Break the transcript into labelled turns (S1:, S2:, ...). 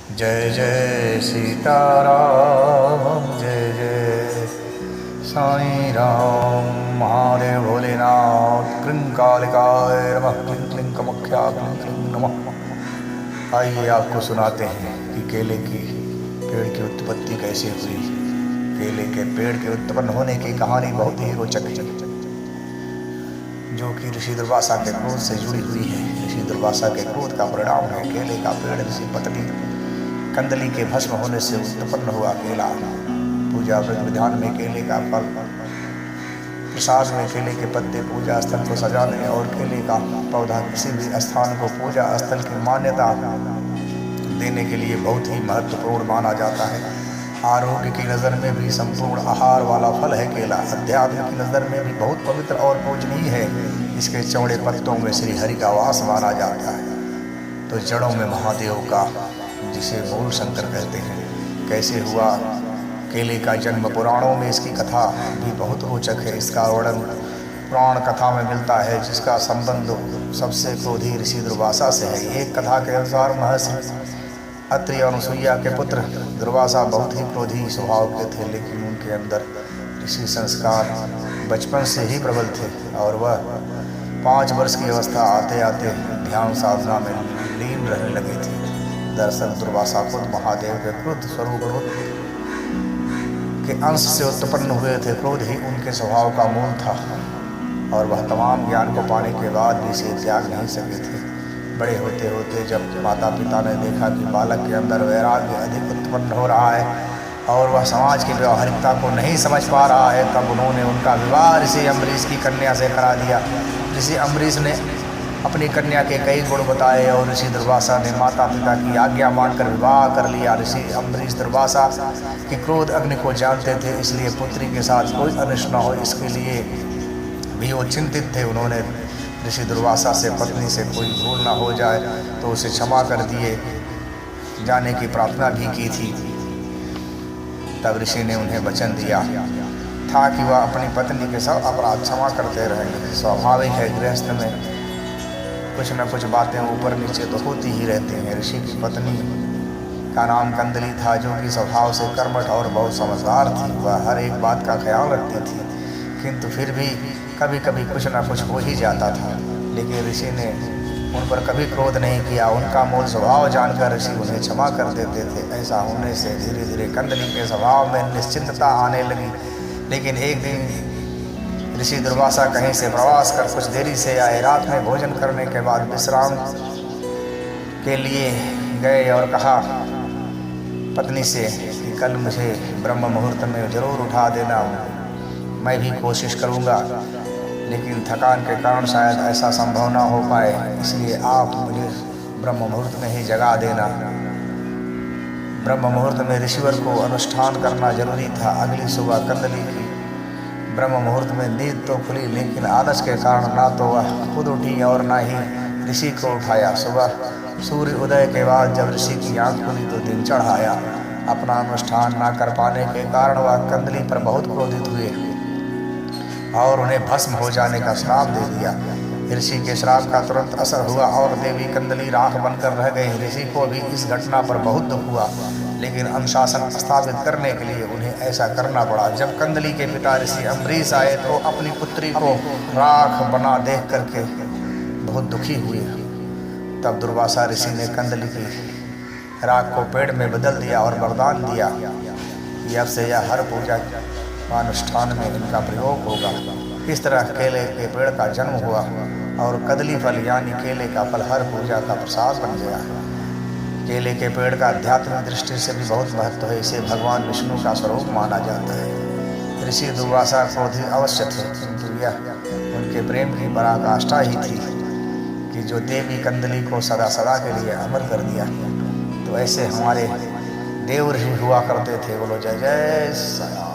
S1: जय जय सीताराम, जय जय साईं राम। महादेव भोलेनाथ, क्लीं कालिकाय नमः, क्लीं क्लीं कमख्या, क्लीं क्लीं नमः। आइए आपको सुनाते हैं कि केले की पेड़ की उत्पत्ति कैसे हुई। केले के पेड़ के उत्पन्न होने की कहानी बहुत ही रोचक है, जो कि ऋषि दुर्वासा के क्रोध से जुड़ी हुई है। ऋषि दुर्वासा के क्रोध का परिणाम है केले का पेड़ ऋषि पत्नी कंदली के भस्म होने से उत्पन्न हुआ केला। पूजा व्रत विधान में केले का फल, प्रसाद में केले के पत्ते पूजा स्थल को सजाने और केले का पौधा किसी भी स्थान को पूजा स्थल की मान्यता देने के लिए बहुत ही महत्वपूर्ण माना जाता है। आरोग्य की नज़र में भी संपूर्ण आहार वाला फल है केला। अध्यात्म की नज़र में भी बहुत पवित्र और पूजनीय है। इसके चौड़े पत्तों में श्री हरि का वास माना जाता है। तो जड़ों में महादेव का, जिसे मूल शंकर कहते हैं, कैसे हुआ केले का जन्म। पुराणों में इसकी कथा भी बहुत रोचक है। इसका वर्णन पुराण कथा में मिलता है, जिसका संबंध सबसे क्रोधी ऋषि दुर्वासा से है। एक कथा के अनुसार महर्षि अत्रि और अनुसुईया के पुत्र दुर्वासा बहुत ही क्रोधी स्वभाव के थे, लेकिन उनके अंदर ऋषि संस्कार बचपन से ही प्रबल थे और वह 5 वर्ष की अवस्था आते आते ध्यान साधना में लीन रहने लगे थे। दरअसल दुर्वासा खुद महादेव के क्रोध स्वरूप के अंश से उत्पन्न हुए थे। क्रोध ही उनके स्वभाव का मूल था और वह तमाम ज्ञान को पाने के बाद भी इसे त्याग नहीं सके थे। बड़े होते होते जब माता पिता ने देखा कि बालक के अंदर वैराग्य अधिक उत्पन्न हो रहा है और वह समाज की व्यवहारिकता को नहीं समझ पा रहा है, तब उन्होंने उनका विवाह ऋषि अम्बरीश की कन्या से करा दिया। ऋषि अम्बरीश ने अपनी कन्या के कई गुण बताए और ऋषि दुर्वासा ने माता पिता की आज्ञा मानकर विवाह कर लिया। ऋषि अम्बरीश दुर्वासा की क्रोध अग्नि को जानते थे, इसलिए पुत्री के साथ कोई अनिष्ट न हो, इसके लिए भी वो चिंतित थे। उन्होंने ऋषि दुर्वासा से पत्नी से कोई भूल न हो जाए तो उसे क्षमा कर दिए जाने की प्रार्थना भी की थी। तब ऋषि ने उन्हें वचन दिया था कि वह अपनी पत्नी के सब अपराध क्षमा करते रहेंगे। स्वाभाविक है, गृहस्थ में कुछ न कुछ बातें ऊपर नीचे तो होती ही रहती हैं। ऋषि की पत्नी का नाम कंदली था, जो कि स्वभाव से कर्मठ और बहुत समझदार थी। वह हर एक बात का ख्याल रखती थी, किंतु फिर भी कभी कभी कुछ न कुछ हो ही जाता था। लेकिन ऋषि ने उन पर कभी क्रोध नहीं किया। उनका मूल स्वभाव जानकर ऋषि उन्हें क्षमा कर देते थे। ऐसा होने से धीरे धीरे कंदली के स्वभाव में निश्चिंतता आने लगी। लेकिन एक दिन ऋषि दुर्वासा कहीं से प्रवास कर कुछ देरी से आए। रात में भोजन करने के बाद विश्राम के लिए गए और कहा पत्नी से कि कल मुझे ब्रह्म मुहूर्त में जरूर उठा देना। मैं भी कोशिश करूँगा, लेकिन थकान के कारण शायद ऐसा संभव ना हो पाए, इसलिए आप मुझे ब्रह्म मुहूर्त में ही जगा देना। ब्रह्म मुहूर्त में ऋषिवर को अनुष्ठान करना जरूरी था। अगली सुबह कंदली की ब्रह्म मुहूर्त में नींद तो खुली, लेकिन आलस के कारण ना तो वह खुद उठी और ना ही ऋषि को उठाया। सुबह सूर्य उदय के बाद जब ऋषि की आँख खुली तो दिन चढ़ आया। अपना अनुष्ठान ना कर पाने के कारण वह कंदली पर बहुत क्रोधित हुए और उन्हें भस्म हो जाने का श्राप दे दिया। ऋषि के श्राप का तुरंत असर हुआ और देवी कंदली राख बनकर रह गई। ऋषि को भी इस घटना पर बहुत दुख हुआ, लेकिन अनुशासन स्थापित करने के लिए उन्हें ऐसा करना पड़ा। जब कंदली के पिता ऋषि अम्बरीश आए तो अपनी पुत्री को राख बना देख करके बहुत दुखी हुए। तब दुर्वासा ऋषि ने कंदली की राख को पेड़ में बदल दिया और वरदान दिया कि अब से यह हर पूजा अनुष्ठान में इनका प्रयोग होगा। इस तरह केले के पेड़ का जन्म हुआ और कदली फल यानी केले का फल हर पूजा का प्रसाद बन गया। केले के पेड़ का आध्यात्मिक दृष्टि से भी बहुत महत्व है। इसे भगवान विष्णु का स्वरूप माना जाता है। ऋषि दुर्वासा क्रोधी अवश्य थे, किंतु यह उनके प्रेम की पराकाष्ठा ही थी कि जो देवी कंदली को सदा सदा के लिए अमर कर दिया। तो ऐसे हमारे देव ऋषि हुआ करते थे। बोलो जय जय साईं।